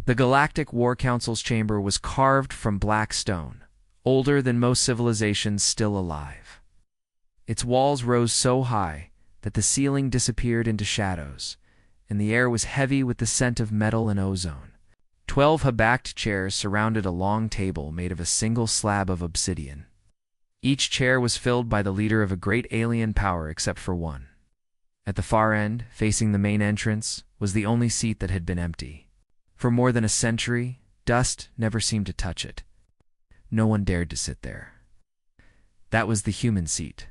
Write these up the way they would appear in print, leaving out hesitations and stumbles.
The Galactic War Council's chamber was carved from black stone, older than most civilizations still alive. Its walls rose so high that the ceiling disappeared into shadows, and the air was heavy with the scent of metal and ozone. 12 high-backed chairs surrounded a long table made of a single slab of obsidian. Each chair was filled by the leader of a great alien power except for one. At the far end, facing the main entrance, was the only seat that had been empty. For more than a century, dust never seemed to touch it. No one dared to sit there. That was the human seat.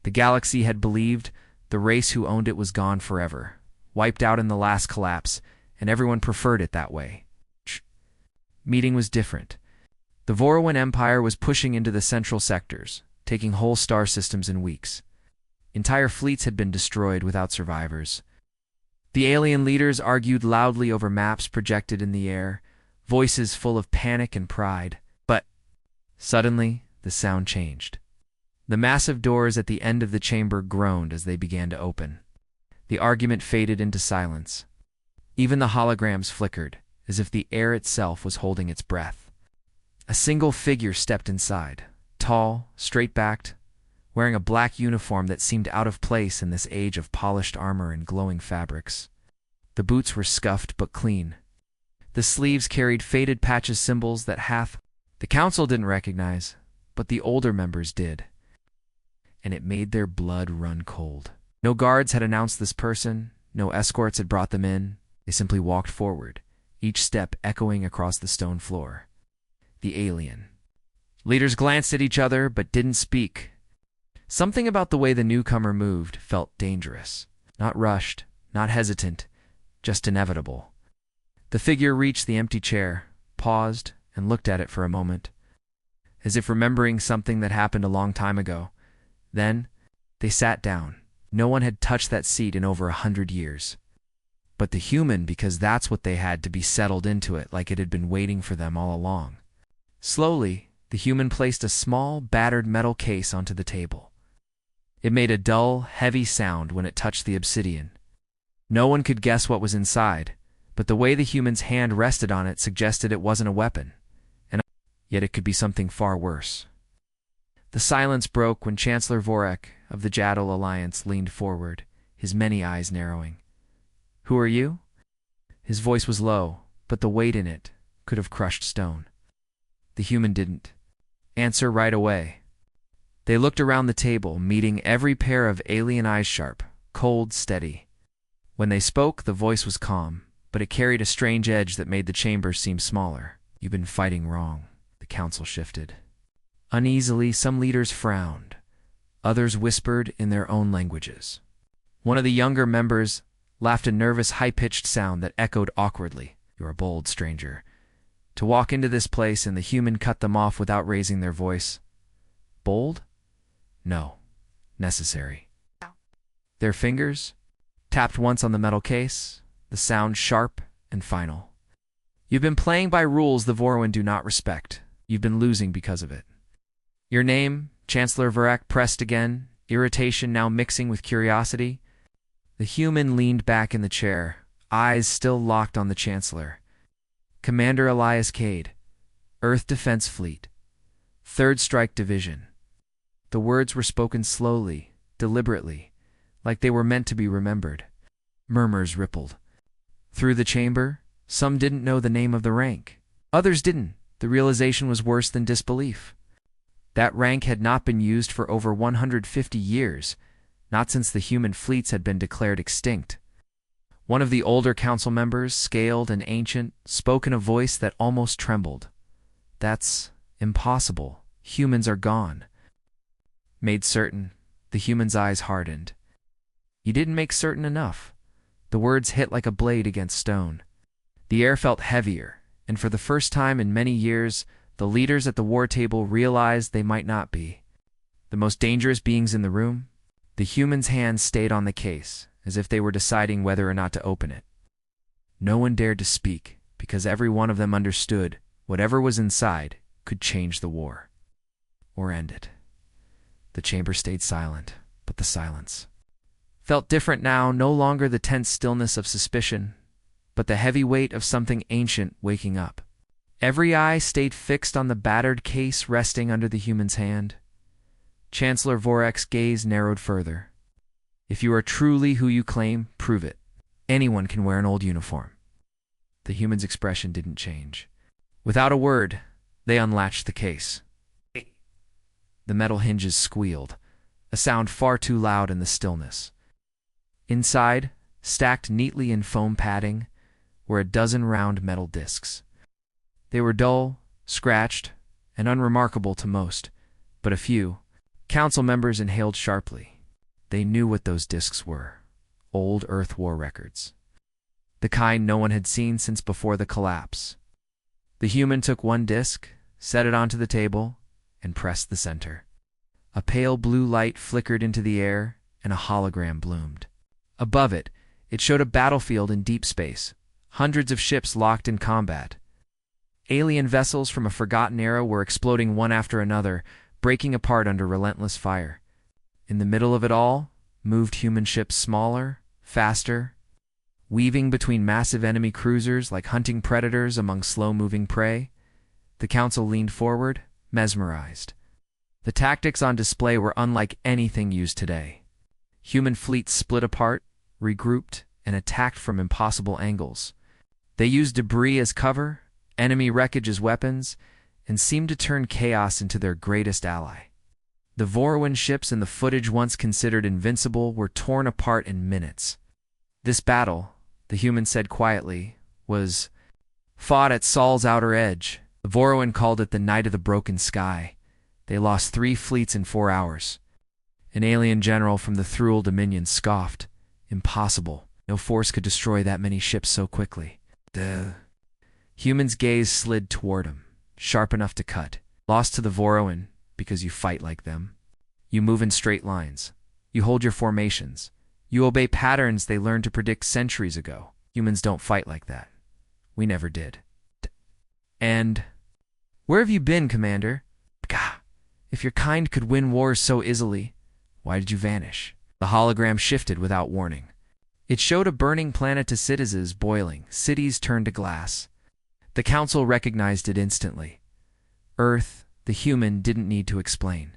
The galaxy had believed the race who owned it was gone forever, wiped out in the last collapse, and everyone preferred it that way. Meeting was different. The Vorowin Empire was pushing into the central sectors, taking whole star systems in weeks. Entire fleets had been destroyed without survivors. The alien leaders argued loudly over maps projected in the air, voices full of panic and pride. But suddenly, the sound changed. The massive doors at the end of the chamber groaned as they began to open. The argument faded into silence. Even the holograms flickered, as if the air itself was holding its breath. A single figure stepped inside, tall, straight-backed, wearing a black uniform that seemed out of place in this age of polished armor and glowing fabrics. The boots were scuffed but clean. The sleeves carried faded patches symbols that the council didn't recognize, but the older members did. And it made their blood run cold. No guards had announced this person, no escorts had brought them in. They simply walked forward, each step echoing across the stone floor. The alien. Leaders glanced at each other but didn't speak. Something about the way the newcomer moved felt dangerous. Not rushed, not hesitant, just inevitable. The figure reached the empty chair, paused, and looked at it for a moment, as if remembering something that happened a long time ago. Then, they sat down. No one had touched that seat in over 100 years. But the human, because that's what they had to be settled into it like it had been waiting for them all along. Slowly, the human placed a small, battered metal case onto the table. It made a dull, heavy sound when it touched the obsidian. No one could guess what was inside, but the way the human's hand rested on it suggested it wasn't a weapon, and yet it could be something far worse. The silence broke when Chancellor Vorek of the Jadal Alliance leaned forward, his many eyes narrowing. "Who are you?" His voice was low, but the weight in it could have crushed stone. The human didn't answer right away. They looked around the table, meeting every pair of alien eyes sharp, cold, steady. When they spoke, the voice was calm, but it carried a strange edge that made the chamber seem smaller. "You've been fighting wrong." The council shifted. Uneasily, some leaders frowned. Others whispered in their own languages. One of the younger members laughed a nervous, high-pitched sound that echoed awkwardly. "You're a bold stranger to walk into this place," and the human cut them off without raising their voice. "Bold? No. Necessary." Their fingers tapped once on the metal case, the sound sharp and final. "You've been playing by rules the Vorowin do not respect. You've been losing because of it." "Your name?" Chancellor Vorek pressed again, irritation now mixing with curiosity. The human leaned back in the chair, eyes still locked on the Chancellor. "Commander Elias Cade, Earth Defense Fleet, 3rd Strike Division." The words were spoken slowly, deliberately, like they were meant to be remembered. Murmurs rippled through the chamber. Some didn't know the name of the rank. Others didn't. The realization was worse than disbelief. That rank had not been used for over 150 years, not since the human fleets had been declared extinct. One of the older council members, scaled and ancient, spoke in a voice that almost trembled. "That's impossible. Humans are gone." Made certain, the human's eyes hardened. "You didn't make certain enough." The words hit like a blade against stone. The air felt heavier, and for the first time in many years, the leaders at the war table realized they might not be the most dangerous beings in the room. The human's hands stayed on the case, as if they were deciding whether or not to open it. No one dared to speak, because every one of them understood whatever was inside could change the war. Or end it. The chamber stayed silent, but the silence felt different now, no longer the tense stillness of suspicion, but the heavy weight of something ancient waking up. Every eye stayed fixed on the battered case resting under the human's hand. Chancellor Vorek's gaze narrowed further. If you are truly who you claim, prove it. Anyone can wear an old uniform. The human's expression didn't change. Without a word, they unlatched the case. The metal hinges squealed, a sound far too loud in the stillness. Inside, stacked neatly in foam padding, were a dozen round metal discs. They were dull, scratched, and unremarkable to most, but a few, council members inhaled sharply. They knew what those discs were: old Earth War records. The kind no one had seen since before the collapse. The human took one disc, set it onto the table, and pressed the center. A pale blue light flickered into the air, and a hologram bloomed. Above it, it showed a battlefield in deep space, hundreds of ships locked in combat. Alien vessels from a forgotten era were exploding one after another, breaking apart under relentless fire. In the middle of it all, moved human ships smaller, faster, weaving between massive enemy cruisers like hunting predators among slow-moving prey. The council leaned forward, mesmerized. The tactics on display were unlike anything used today. Human fleets split apart, regrouped, and attacked from impossible angles. They used debris as cover, enemy wreckage as weapons, and seemed to turn chaos into their greatest ally. The Vorowin ships in the footage once considered invincible were torn apart in minutes. This battle, the human said quietly, was fought at Sol's outer edge. The Vorowin called it the Night of the Broken Sky. They lost 3 fleets in 4 hours. An alien general from the Thruel Dominion scoffed. Impossible. No force could destroy that many ships so quickly. The human's gaze slid toward him, sharp enough to cut. Lost to the Vorowin because you fight like them. You move in straight lines. You hold your formations. You obey patterns they learned to predict centuries ago. Humans don't fight like that. We never did. And where have you been, Commander? Gah! If your kind could win wars so easily, why did you vanish? The hologram shifted without warning. It showed a burning planet to citizens boiling, cities turned to glass. The council recognized it instantly. Earth, the human, didn't need to explain.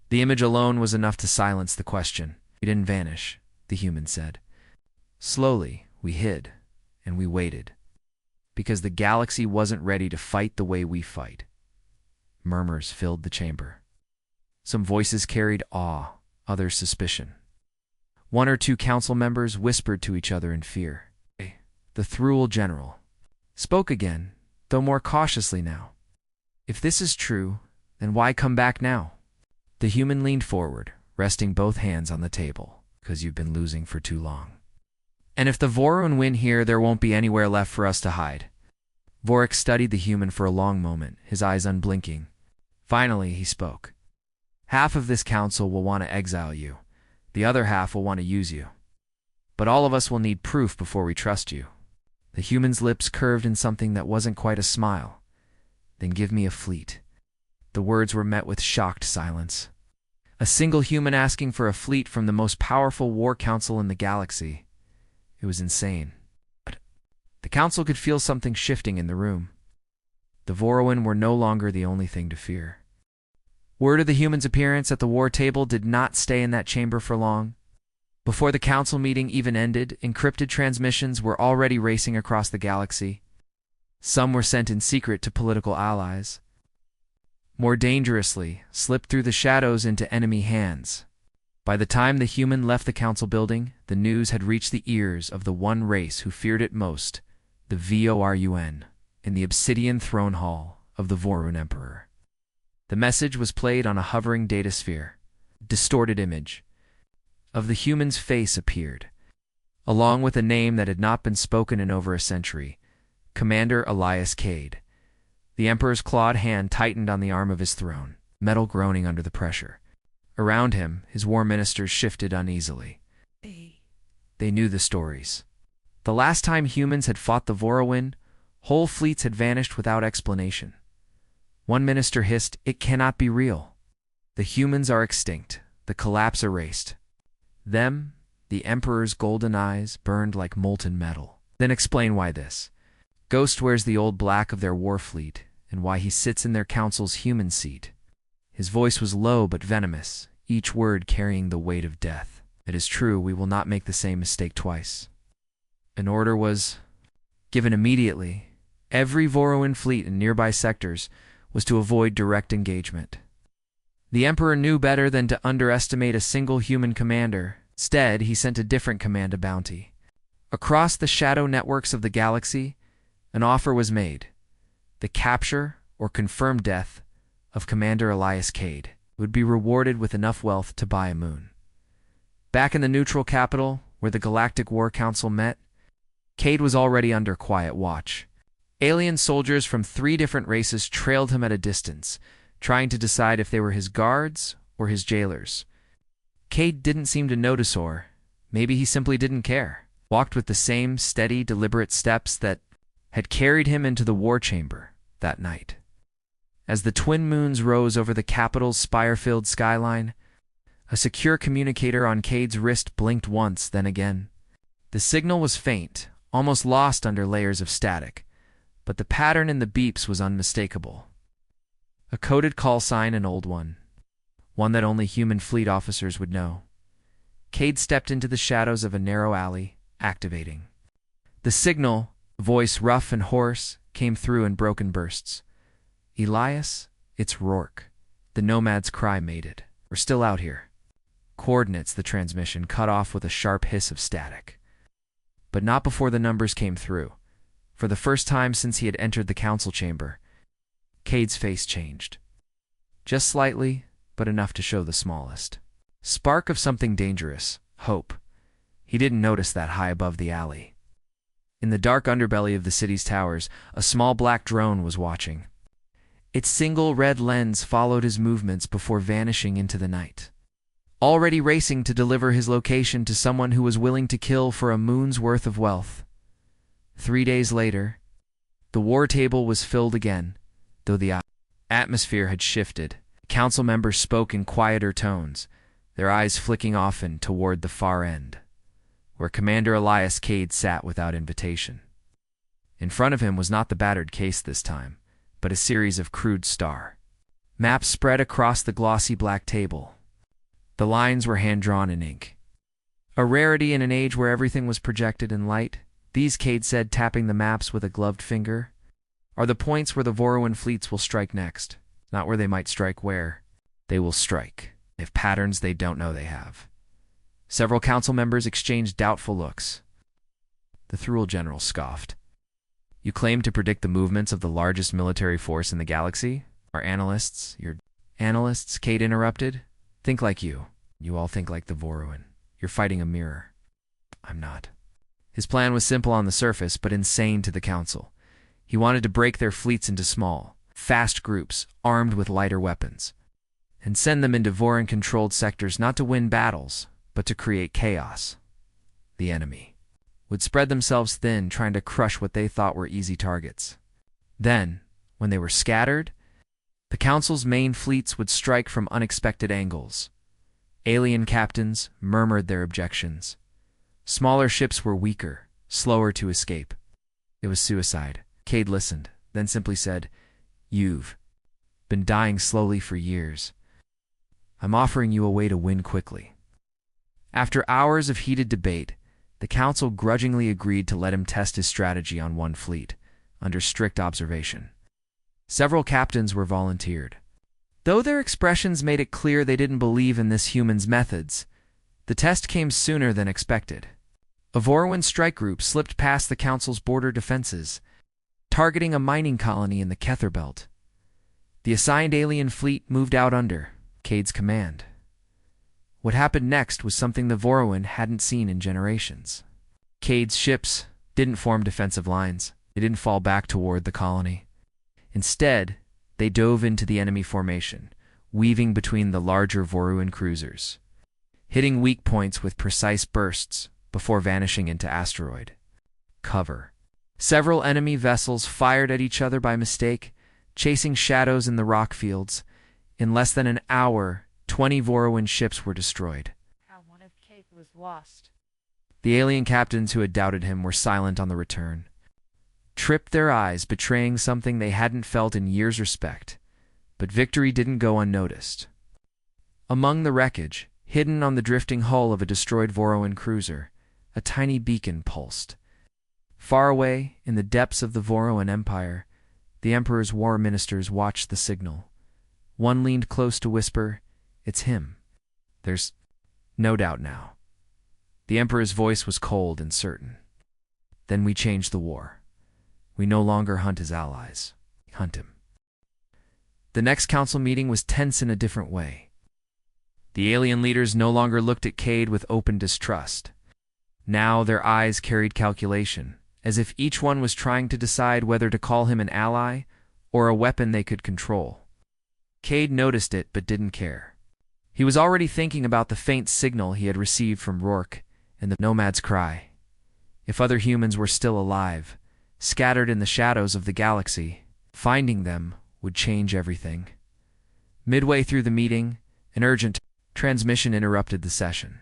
The image alone was enough to silence the question. We didn't vanish, the human said. Slowly, we hid, and we waited. Because the galaxy wasn't ready to fight the way we fight. Murmurs filled the chamber. Some voices carried awe, others suspicion. 1 or 2 council members whispered to each other in fear. The Thruel general spoke again, though more cautiously now. If this is true, then why come back now? The human leaned forward, resting both hands on the table. Because you've been losing for too long. And if the Vorowin win here, there won't be anywhere left for us to hide. Vorek studied the human for a long moment, his eyes unblinking. Finally, he spoke. Half of this council will want to exile you. The other half will want to use you. But all of us will need proof before we trust you. The human's lips curved in something that wasn't quite a smile. Then give me a fleet. The words were met with shocked silence. A single human asking for a fleet from the most powerful war council in the galaxy. It was insane. But the council could feel something shifting in the room. The Vorowin were no longer the only thing to fear. Word of the human's appearance at the war table did not stay in that chamber for long. Before the council meeting even ended, encrypted transmissions were already racing across the galaxy. Some were sent in secret to political allies. More dangerously, slipped through the shadows into enemy hands. By the time the human left the council building, the news had reached the ears of the one race who feared it most, the Vorun, in the obsidian throne hall of the Vorun Emperor. The message was played on a hovering datasphere. Distorted image of the human's face appeared, along with a name that had not been spoken in over a century, Commander Elias Cade. The Emperor's clawed hand tightened on the arm of his throne, metal groaning under the pressure. Around him, his war ministers shifted uneasily. They knew the stories. The last time humans had fought the Vorowin, whole fleets had vanished without explanation. One minister hissed, "It cannot be real. The humans are extinct, the collapse erased." Them, the Emperor's golden eyes, burned like molten metal. Then explain why this. Ghost wears the old black of their war fleet, and why he sits in their council's human seat. His voice was low but venomous, each word carrying the weight of death. It is true, we will not make the same mistake twice. An order was given immediately. Every Voruan fleet in nearby sectors was to avoid direct engagement. The Emperor knew better than to underestimate a single human commander. Instead, he sent a different command of bounty. Across the shadow networks of the galaxy, an offer was made: the capture or confirmed death of Commander Elias Cade would be rewarded with enough wealth to buy a moon. Back in the neutral capital, where the Galactic War Council met, Cade was already under quiet watch. Alien soldiers from 3 different races trailed him at a distance, trying to decide if they were his guards or his jailers. Cade didn't seem to notice, or maybe he simply didn't care. Walked with the same steady, deliberate steps that had carried him into the war chamber that night. As the twin moons rose over the capital's spire-filled skyline, a secure communicator on Cade's wrist blinked once, then again. The signal was faint, almost lost under layers of static, but the pattern in the beeps was unmistakable. A coded call sign, an old one that only human fleet officers would know. Cade stepped into the shadows of a narrow alley, activating. The signal, voice rough and hoarse, came through in broken bursts. "Elias, it's Rourke." The nomad's cry made it. "We're still out here." Coordinates, the transmission cut off with a sharp hiss of static. But not before the numbers came through. For the first time since he had entered the council chamber, Cade's face changed. Just slightly, but enough to show the smallest spark of something dangerous: hope. He didn't notice that high above the alley. In the dark underbelly of the city's towers, a small black drone was watching. Its single red lens followed his movements before vanishing into the night. Already racing to deliver his location to someone who was willing to kill for a moon's worth of wealth. 3 days later, the war table was filled again, though the atmosphere had shifted. Council members spoke in quieter tones, their eyes flicking often toward the far end, where Commander Elias Cade sat without invitation. In front of him was not the battered case this time, but a series of crude star maps spread across the glossy black table. The lines were hand-drawn in ink. A rarity in an age where everything was projected in light. These, Cade said, tapping the maps with a gloved finger, are the points where the Voruan fleets will strike next. Not where they might strike, where they will strike. They have patterns they don't know they have. Several council members exchanged doubtful looks. The Thruel general scoffed. "You claim to predict the movements of the largest military force in the galaxy? Our analysts, your analysts," Cade interrupted. "Think like you. You all think like the Voruan. You're fighting a mirror. I'm not." His plan was simple on the surface, but insane to the council. He wanted to break their fleets into small, fast groups, armed with lighter weapons, and send them into Voran-controlled sectors not to win battles, but to create chaos. The enemy would spread themselves thin, trying to crush what they thought were easy targets. Then, when they were scattered, the Council's main fleets would strike from unexpected angles. Alien captains murmured their objections. Smaller ships were weaker, slower to escape. It was suicide. Cade listened, then simply said, "You've been dying slowly for years. I'm offering you a way to win quickly." After hours of heated debate, the Council grudgingly agreed to let him test his strategy on one fleet, under strict observation. Several captains were volunteered. Though their expressions made it clear they didn't believe in this human's methods, the test came sooner than expected. A Voruan strike group slipped past the Council's border defenses, targeting a mining colony in the Kether Belt. The assigned alien fleet moved out under Cade's command. What happened next was something the Voruan hadn't seen in generations. Cade's ships didn't form defensive lines. They didn't fall back toward the colony. Instead, they dove into the enemy formation, weaving between the larger Voruan cruisers, hitting weak points with precise bursts before vanishing into asteroid cover. Several enemy vessels fired at each other by mistake, chasing shadows in the rock fields. In less than an hour, 20 Voruan ships were destroyed. How one of Cade was lost. The alien captains who had doubted him were silent on the return, tripped their eyes, betraying something they hadn't felt in years. Respect. But victory didn't go unnoticed. Among the wreckage, hidden on the drifting hull of a destroyed Voroan cruiser, a tiny beacon pulsed. Far away, in the depths of the Voroan Empire, the Emperor's war ministers watched the signal. One leaned close to whisper, "It's him." "There's no doubt now." The Emperor's voice was cold and certain. "Then we change the war. We no longer hunt his allies. We hunt him." The next council meeting was tense in a different way. The alien leaders no longer looked at Cade with open distrust. Now their eyes carried calculation, as if each one was trying to decide whether to call him an ally or a weapon they could control. Cade noticed it but didn't care. He was already thinking about the faint signal he had received from Rourke and the Nomad's cry. If other humans were still alive, scattered in the shadows of the galaxy, finding them would change everything. Midway through the meeting, an urgent transmission interrupted the session.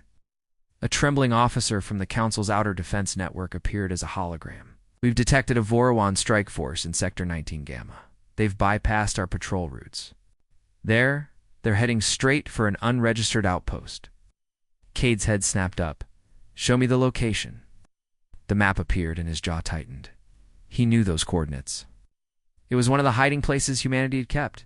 A trembling officer from the Council's Outer Defense Network appeared as a hologram. "We've detected a Voroan strike force in Sector 19 Gamma. They've bypassed our patrol routes. They're heading straight for an unregistered outpost." Cade's head snapped up. "Show me the location." The map appeared and his jaw tightened. He knew those coordinates. It was one of the hiding places humanity had kept.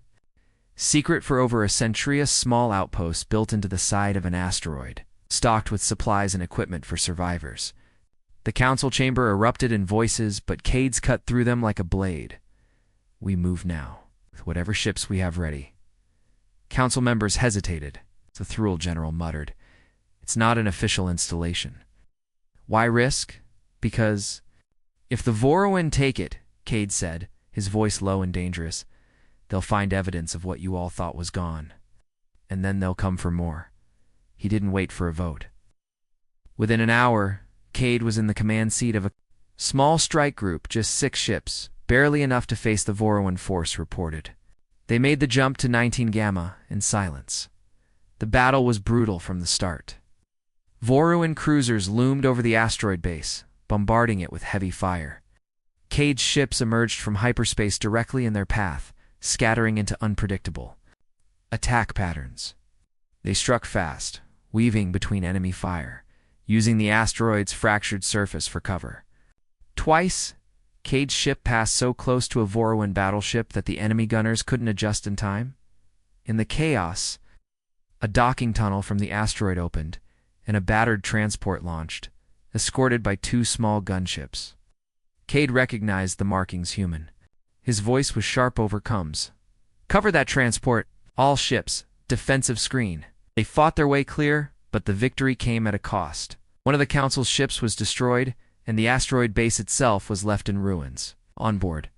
Secret for over a century, a small outpost built into the side of an asteroid, stocked with supplies and equipment for survivors. The council chamber erupted in voices, but Cade's cut through them like a blade. "We move now, with whatever ships we have ready." Council members hesitated. The Thrall general muttered, "It's not an official installation." "Why risk?" "Because if the Voroan take it," Cade said, his voice low and dangerous, "they'll find evidence of what you all thought was gone. And then they'll come for more." He didn't wait for a vote. Within an hour, Cade was in the command seat of a small strike group, just 6 ships, barely enough to face the Voroan force reported. They made the jump to 19 Gamma in silence. The battle was brutal from the start. Voroan cruisers loomed over the asteroid base, bombarding it with heavy fire. Cade's ships emerged from hyperspace directly in their path, scattering into unpredictable attack patterns. They struck fast, weaving between enemy fire, using the asteroid's fractured surface for cover. Twice, Cade's ship passed so close to a Voroan battleship that the enemy gunners couldn't adjust in time. In the chaos, a docking tunnel from the asteroid opened, and a battered transport launched, escorted by 2 small gunships. Cade recognized the markings human. His voice was sharp over comms. "Cover that transport! All ships! Defensive screen!" They fought their way clear, but the victory came at a cost. One of the Council's ships was destroyed, and the asteroid base itself was left in ruins. On board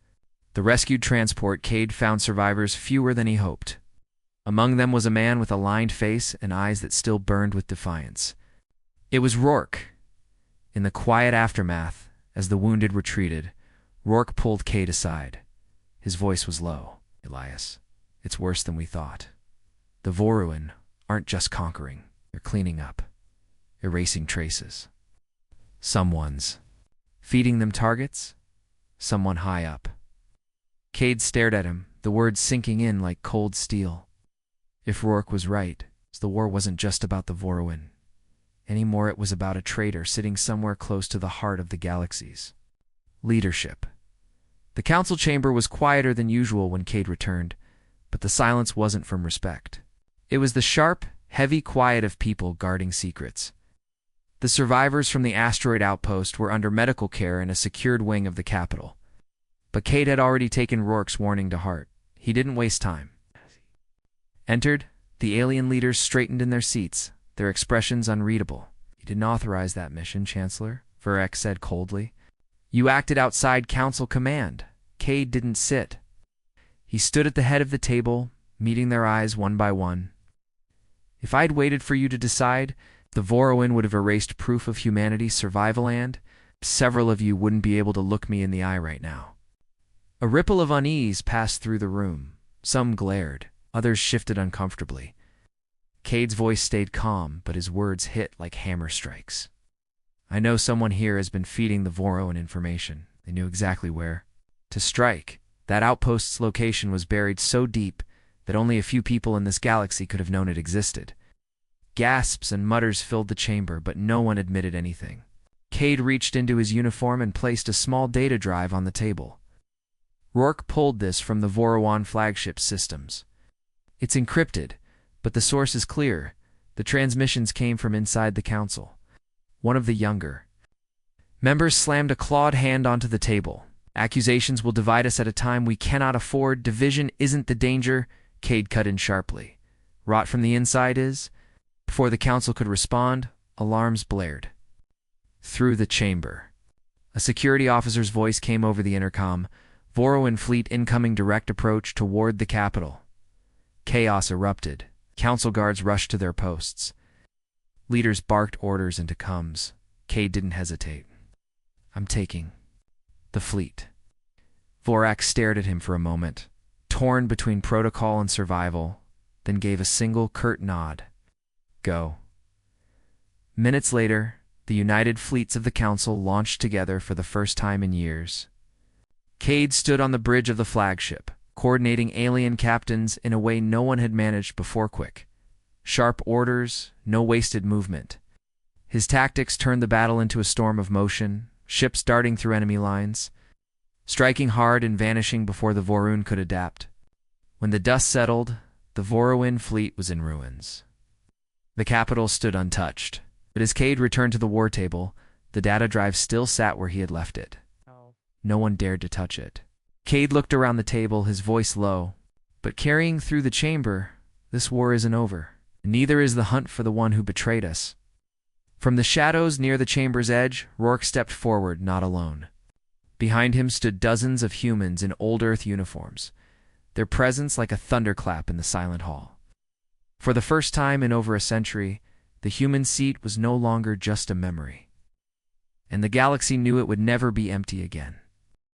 the rescued transport, Cade found survivors fewer than he hoped. Among them was a man with a lined face and eyes that still burned with defiance. It was Rourke. In the quiet aftermath, as the wounded retreated, Rourke pulled Cade aside. His voice was low. "Elias, it's worse than we thought. The Voroan aren't just conquering, they're cleaning up, erasing traces. Someone's feeding them targets, someone high up." Cade stared at him, the words sinking in like cold steel. If Rourke was right, the war wasn't just about the Voroan. Anymore, it was about a traitor sitting somewhere close to the heart of the galaxies. Leadership. The council chamber was quieter than usual when Cade returned, but the silence wasn't from respect. It was the sharp, heavy quiet of people guarding secrets. The survivors from the asteroid outpost were under medical care in a secured wing of the capital. But Cade had already taken Rourke's warning to heart. He didn't waste time. Entered, the alien leaders straightened in their seats, their expressions unreadable. "You didn't authorize that mission, Chancellor," Verek said coldly. "You acted outside Council command." Cade didn't sit. He stood at the head of the table, meeting their eyes one by one. "If I'd waited for you to decide, the Voroan would have erased proof of humanity's survival, and several of you wouldn't be able to look me in the eye right now." A ripple of unease passed through the room. Some glared, others shifted uncomfortably. Cade's voice stayed calm, but his words hit like hammer strikes. I know someone here has been feeding the Voroan information. They knew exactly where to strike. That outpost's location was buried so deep that only a few people in this galaxy could have known it existed. Gasps and mutters filled the chamber, but no one admitted anything. Cade reached into his uniform and placed a small data drive on the table. Rourke pulled this from the Voroan flagship systems. It's encrypted, but the source is clear. The transmissions came from inside the council. One of the younger members slammed a clawed hand onto the table. Accusations will divide us at a time we cannot afford. Division isn't the danger, Cade cut in sharply. Rot from the inside is. Before the council could respond, alarms blared. Through the chamber, a security officer's voice came over the intercom. Voroan fleet incoming, direct approach toward the capital. Chaos erupted. Council guards rushed to their posts. Leaders barked orders into coms. Cade didn't hesitate. I'm taking the fleet. Vorak stared at him for a moment, torn between protocol and survival, then gave a single curt nod. Go. Minutes later, the united fleets of the council launched together for the first time in years. Cade stood on the bridge of the flagship, coordinating alien captains in a way no one had managed before. Quick, sharp orders, no wasted movement. His tactics turned the battle into a storm of motion, ships darting through enemy lines, striking hard and vanishing before the Voroon could adapt. When the dust settled, the Voroan fleet was in ruins. The capital stood untouched, but as Cade returned to the war table, the data drive still sat where he had left it. No one dared to touch it. Cade looked around the table, his voice low. But carrying through the chamber, this war isn't over. Neither is the hunt for the one who betrayed us. From the shadows near the chamber's edge, Rourke stepped forward, not alone. Behind him stood dozens of humans in old Earth uniforms, their presence like a thunderclap in the silent hall. For the first time in over a century, the human seat was no longer just a memory. And the galaxy knew it would never be empty again.